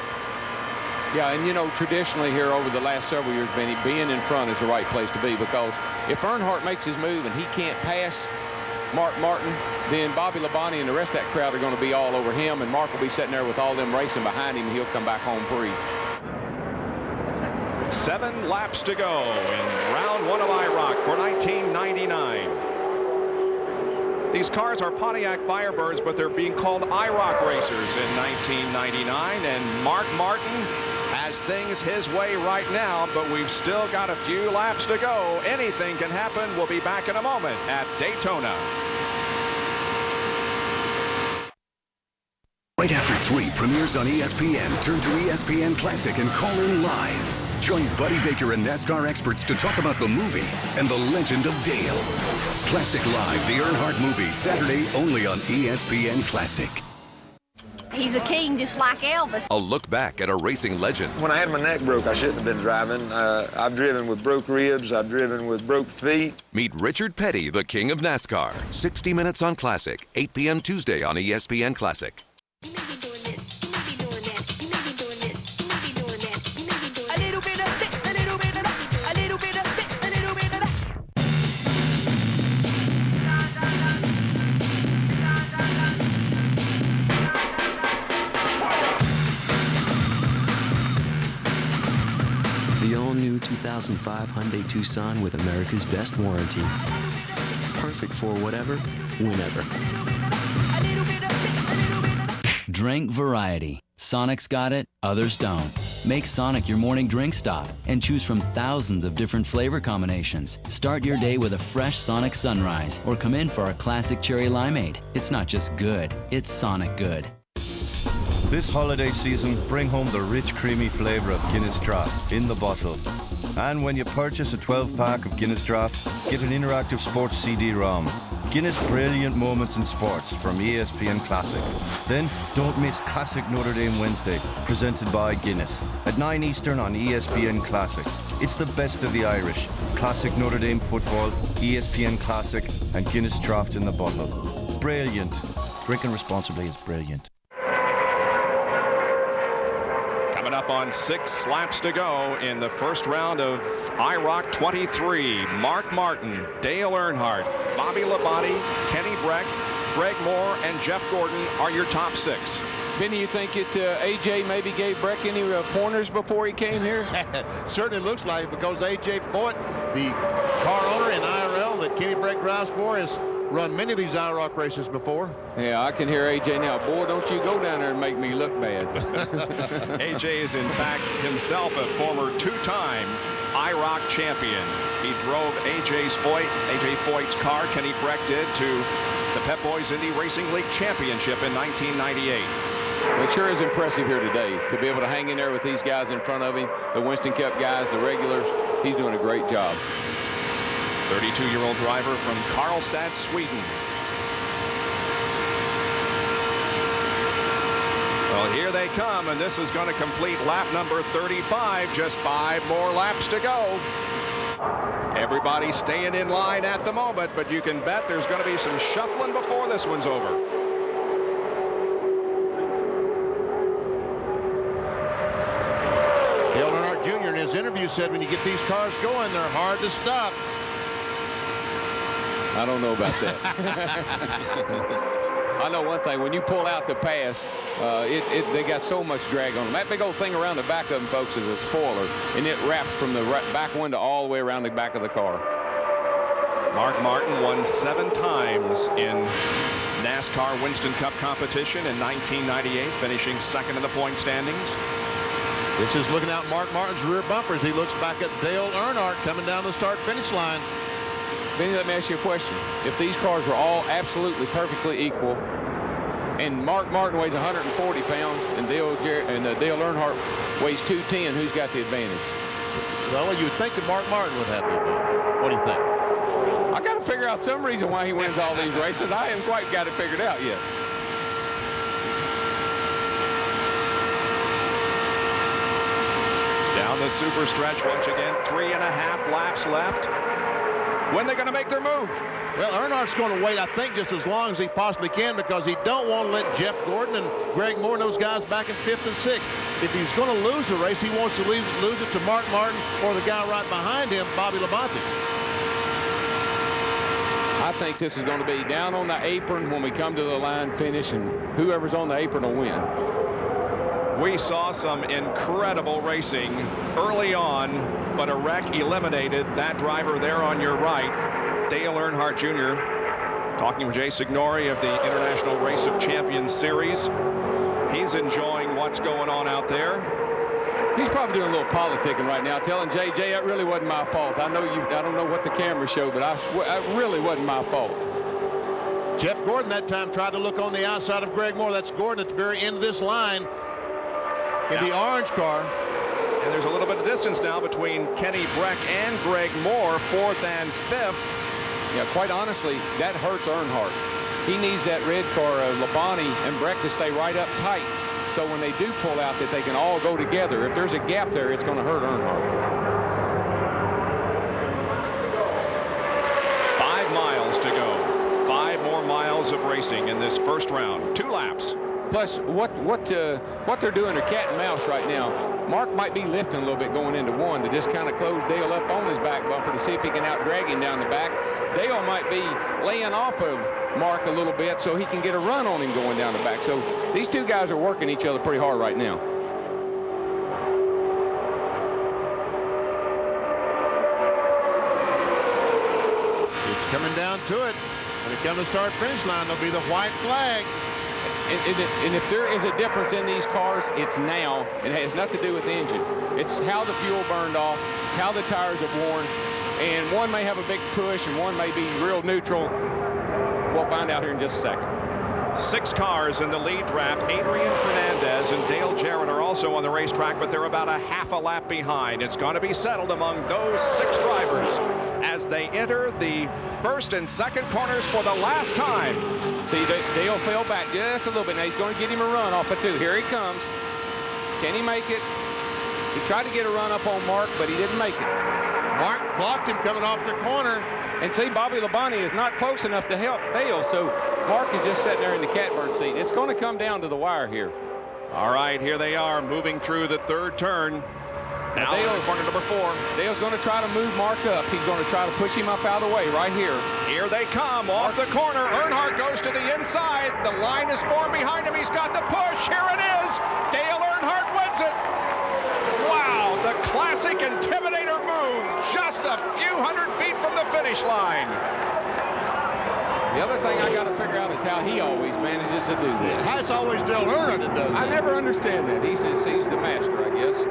Yeah, and traditionally here over the last several years, Benny, being in front is the right place to be, because if Earnhardt makes his move and he can't pass Mark Martin, then Bobby Labonte and the rest of that crowd are going to be all over him, and Mark will be sitting there with all them racing behind him, and he'll come back home free. 7 laps to go in round 1 of IROC for 1999. These cars are Pontiac Firebirds, but they're being called IROC racers in 1999, and Mark Martin has things his way right now, but we've still got a few laps to go. Anything can happen. We'll be back in a moment at Daytona. Right after 3 premieres on ESPN, turn to ESPN Classic and call in live. Join Buddy Baker and NASCAR experts to talk about the movie and the legend of Dale. Classic Live, the Earnhardt movie, Saturday only on ESPN Classic. He's a king just like Elvis. A look back at a racing legend. When I had my neck broke, I shouldn't have been driving. I've driven with broke ribs. I've driven with broke feet. Meet Richard Petty, the king of NASCAR. 60 Minutes on Classic, 8 p.m. Tuesday on ESPN Classic. The all-new 2005 Hyundai Tucson with America's best warranty. Perfect for whatever, whenever. Drink variety. Sonic's got it, others don't. Make Sonic your morning drink stop and choose from thousands of different flavor combinations. Start your day with a fresh Sonic Sunrise or come in for our classic cherry limeade. It's not just good, it's Sonic good. This holiday season, bring home the rich, creamy flavour of Guinness Draught in the bottle. And when you purchase a 12-pack of Guinness Draught, get an interactive sports CD-ROM. Guinness Brilliant Moments in Sports from ESPN Classic. Then, don't miss Classic Notre Dame Wednesday, presented by Guinness, at 9 Eastern on ESPN Classic. It's the best of the Irish. Classic Notre Dame football, ESPN Classic, and Guinness Draught in the bottle. Brilliant. Drinking responsibly is brilliant. Coming up on 6 laps to go in the first round of IROC 23. Mark Martin, Dale Earnhardt, Bobby Labonte, Kenny Breck, Greg Moore, and Jeff Gordon are your top 6. Benny, you think AJ maybe gave Breck any pointers before he came here? Certainly looks like it, because AJ Foyt, the car owner in IRL that Kenny Breck drives for, has run many of these IROC races before. Yeah, I can hear AJ now. Boy, don't you go down there and make me look bad. AJ is, in fact, himself a former 2-time IROC champion. He drove AJ Foyt's car. Kenny Breck did to the Pep Boys Indy Racing League Championship in 1998. Well, it sure is impressive here today to be able to hang in there with these guys in front of him, the Winston Cup guys, the regulars. He's doing a great job. 32-year-old driver from Karlstad, Sweden. Well, here they come, and this is going to complete lap number 35. Just 5 more laps to go. Everybody's staying in line at the moment, but you can bet there's going to be some shuffling before this one's over. Dale Earnhardt Jr. in his interview said when you get these cars going, they're hard to stop. I don't know about that. I know one thing. When you pull out the pass, they got so much drag on them. That big old thing around the back of them, folks, is a spoiler, and it wraps from the back window all the way around the back of the car. Mark Martin won 7 times in NASCAR Winston Cup competition in 1998, finishing second in the point standings. This is looking out Mark Martin's rear bumper as he looks back at Dale Earnhardt coming down the start-finish line. Benny, let me ask you a question. If these cars were all absolutely perfectly equal, and Mark Martin weighs 140 pounds, and Dale Earnhardt weighs 210, who's got the advantage? Well, you would think that Mark Martin would have the advantage. What do you think? I got to figure out some reason why he wins all these races. I haven't quite got it figured out yet. Down the super stretch once again, 3.5 laps left. When are they going to make their move? Well, Earnhardt's going to wait, I think, just as long as he possibly can because he don't want to let Jeff Gordon and Greg Moore and those guys back in 5th and 6th. If he's going to lose a race, he wants to lose it to Mark Martin or the guy right behind him, Bobby Labonte. I think this is going to be down on the apron when we come to the line finish, and whoever's on the apron will win. We saw some incredible racing early on, but a wreck eliminated that driver there on your right, Dale Earnhardt Jr. Talking with Jay Signori of the International Race of Champions Series. He's enjoying what's going on out there. He's probably doing a little politicking right now, telling Jay, that really wasn't my fault. I don't know what the camera showed, but I swear, it really wasn't my fault. Jeff Gordon that time tried to look on the outside of Greg Moore. That's Gordon at the very end of this line in the orange car. And there's a little bit of distance now between Kenny Breck and Greg Moore, 4th and 5th. Yeah, quite honestly, that hurts Earnhardt. He needs that red car, Labonte and Breck, to stay right up tight. So when they do pull out, that they can all go together. If there's a gap there, it's going to hurt Earnhardt. 5 miles to go. 5 more miles of racing in this first round. 2 laps. Plus, what they're doing are cat and mouse right now. Mark might be lifting a little bit going into 1 to just kind of close Dale up on his back bumper to see if he can out-drag him down the back. Dale might be laying off of Mark a little bit so he can get a run on him going down the back. So these two guys are working each other pretty hard right now. It's coming down to it. When it comes to start-finish line, there'll be the white flag. And if there is a difference in these cars, it's now. It has nothing to do with the engine. It's how the fuel burned off. It's how the tires have worn. And one may have a big push and one may be real neutral. We'll find out here in just a second. 6 cars in the lead draft. Adrian Fernandez and Dale Jarrett are also on the racetrack, but they're about a half a lap behind. It's going to be settled among those 6 drivers as they enter the first and second corners for the last time. See, Dale fell back just a little bit. Now he's going to get him a run off of 2. Here he comes. Can he make it? He tried to get a run up on Mark, but he didn't make it. Mark blocked him coming off the corner. And see, Bobby Labonte is not close enough to help Dale, so Mark is just sitting there in the catbird seat. It's going to come down to the wire here. All right, here they are moving through the 3rd turn. Now corner number 4. Dale's going to try to move Mark up. He's going to try to push him up out of the way right here. Here they come off the corner. Earnhardt goes to the inside. The line is formed behind him. He's got the push. Here it is. Dale Earnhardt wins it. Wow, the classic Intimidator move. Just a few hundred feet from the finish line. The other thing I got to figure out is how he always manages to do this. How it's always Dale Earnhardt that does it. I never understand that. He's the master, I guess.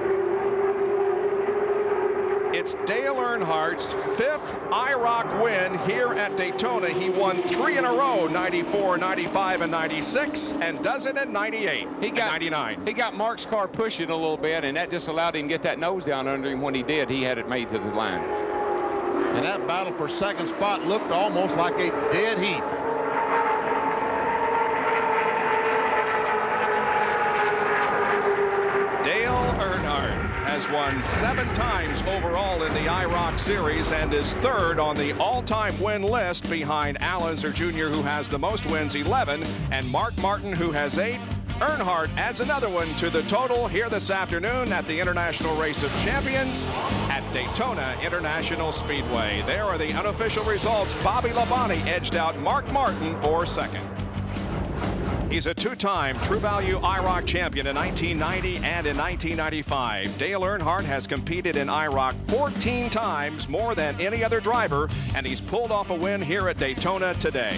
It's Dale Earnhardt's 5th IROC win here at Daytona. He won 3 in a row, 94, 95, and 96, and does it in 98 and 99. He got Mark's car pushing a little bit, and that just allowed him to get that nose down under him. When he did, he had it made to the line. And that battle for second spot looked almost like a dead heat. Dale Earnhardt has won 7 times overall in the IROC Series and is 3rd on the all-time win list behind Al Unser Jr., who has the most wins, 11, and Mark Martin, who has 8. Earnhardt adds another one to the total here this afternoon at the International Race of Champions at Daytona International Speedway. There are the unofficial results. Bobby Labonte edged out Mark Martin for 2nd. He's a 2-time True Value IROC champion in 1990 and in 1995. Dale Earnhardt has competed in IROC 14 times, more than any other driver, and he's pulled off a win here at Daytona today.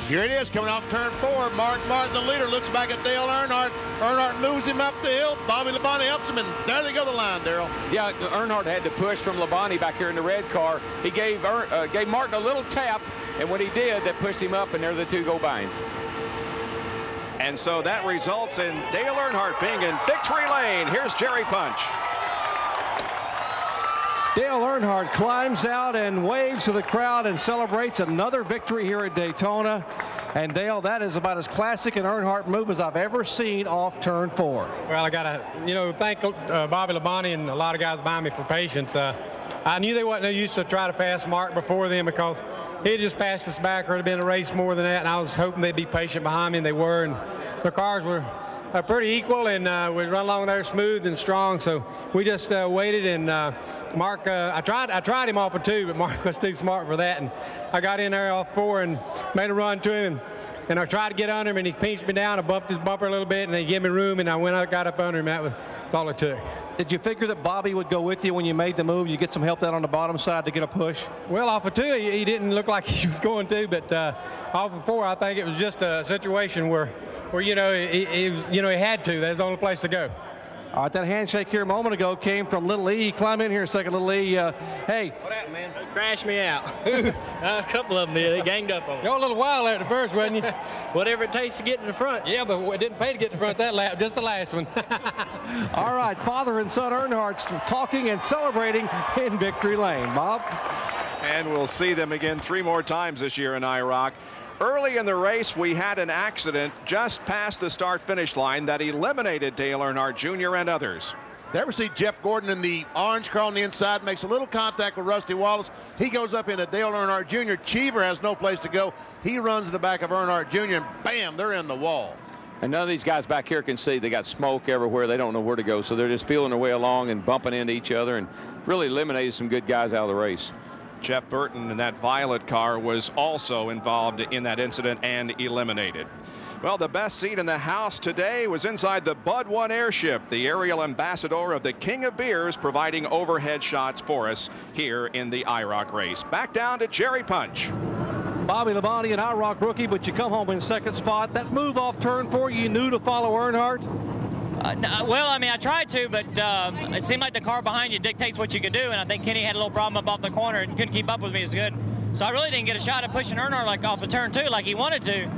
Here it is, coming off turn 4. Mark Martin, the leader, looks back at Dale Earnhardt. Earnhardt moves him up the hill. Bobby Labonte helps him, and there they go, the line, Darrell. Yeah, Earnhardt had to push from Labonte back here in the red car. He gave Martin a little tap, and when he did, that pushed him up, and there the two go by him. And so that results in Dale Earnhardt being in victory lane. Here's Jerry Punch. Dale Earnhardt climbs out and waves to the crowd and celebrates another victory here at Daytona. And Dale, that is about as classic an Earnhardt move as I've ever seen off turn 4. Well, I got to, thank Bobby Labonte and a lot of guys behind me for patience. I knew they wasn't no use to try to pass Mark before them because he just passed us back, or it had been a race more than that, and I was hoping they'd be patient behind me, and they were, and the cars were pretty equal, and we run along there smooth and strong, so we just waited, and Mark, I tried him off of 2, but Mark was too smart for that, and I got in there off 4 and made a run to him, and I tried to get under him, and he pinched me down. I bumped his bumper a little bit, and they gave me room, and I got up under him. That's all it took. Did you figure that Bobby would go with you when you made the move? You get some help down on the bottom side to get a push? Well, off of 2, he didn't look like he was going to, but off of 4, I think it was just a situation where he had to. That's the only place to go. All right, that handshake here a moment ago came from Little E. Climb in here a second, Little E. Hey. What happened, man? They crashed me out. A couple of them did. They ganged up on me. You're a little wild there at the first, wasn't you? Whatever it takes to get in the front. Yeah, but it didn't pay to get in the front that lap, just the last one. All right, father and son Earnhardt's talking and celebrating in victory lane. Bob? And we'll see them again 3 more times this year in IROC. Early in the race, we had an accident just past the start-finish line that eliminated Dale Earnhardt Jr. and others. There we see Jeff Gordon in the orange car on the inside, makes a little contact with Rusty Wallace. He goes up into Dale Earnhardt Jr. Cheever has no place to go. He runs in the back of Earnhardt Jr. and bam, they're in the wall. And none of these guys back here can see. They got smoke everywhere. They don't know where to go, so they're just feeling their way along and bumping into each other and really eliminated some good guys out of the race. Jeff Burton in that violet car was also involved in that incident and eliminated. Well, the best seat in the house today was inside the Bud 1 airship, the aerial ambassador of the King of Beers, providing overhead shots for us here in the IROC race. Back down to Jerry Punch. Bobby Labonte, an IROC rookie, but you come home in second spot. That move off turn 4, you knew to follow Earnhardt? Well, I mean, I tried to, but it seemed like the car behind you dictates what you could do, and I think Kenny had a little problem up off the corner and couldn't keep up with me as good. So I really didn't get a shot at pushing Earnhardt like off of turn 2 like he wanted to.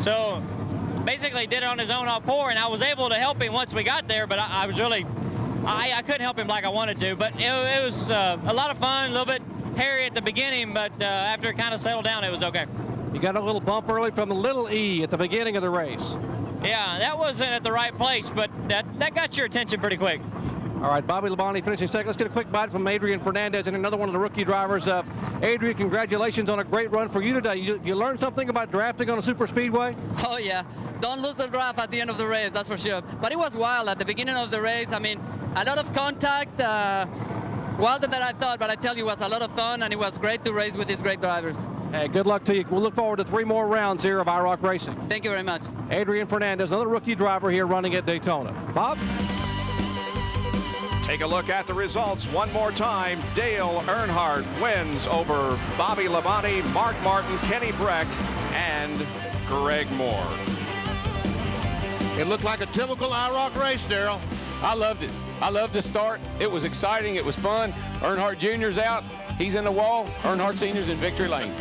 So basically did it on his own off 4, and I was able to help him once we got there, but I was really, I couldn't help him like I wanted to. But it was a lot of fun, a little bit hairy at the beginning, but after it kind of settled down, it was okay. You got a little bump early from the Little E at the beginning of the race. Yeah, that wasn't at the right place, but that got your attention pretty quick. All right, Bobby Labonte finishing second. Let's get a quick bite from Adrian Fernandez and another one of the rookie drivers. Adrian, congratulations on a great run for you today. You learned something about drafting on a super speedway? Oh, yeah. Don't lose the draft at the end of the race, that's for sure. But it was wild at the beginning of the race. I mean, a lot of contact, wilder than I thought, but I tell you, it was a lot of fun, and it was great to race with these great drivers. Hey, good luck to you. We'll look forward to 3 more rounds here of IROC Racing. Thank you very much. Adrian Fernandez, another rookie driver here running at Daytona. Bob? Take a look at the results one more time. Dale Earnhardt wins over Bobby Labonte, Mark Martin, Kenny Breck, and Greg Moore. It looked like a typical IROC race, Darrell. I loved it. I loved the start. It was exciting. It was fun. Earnhardt Jr.'s out. He's in the wall. Earnhardt Sr.'s in victory lane.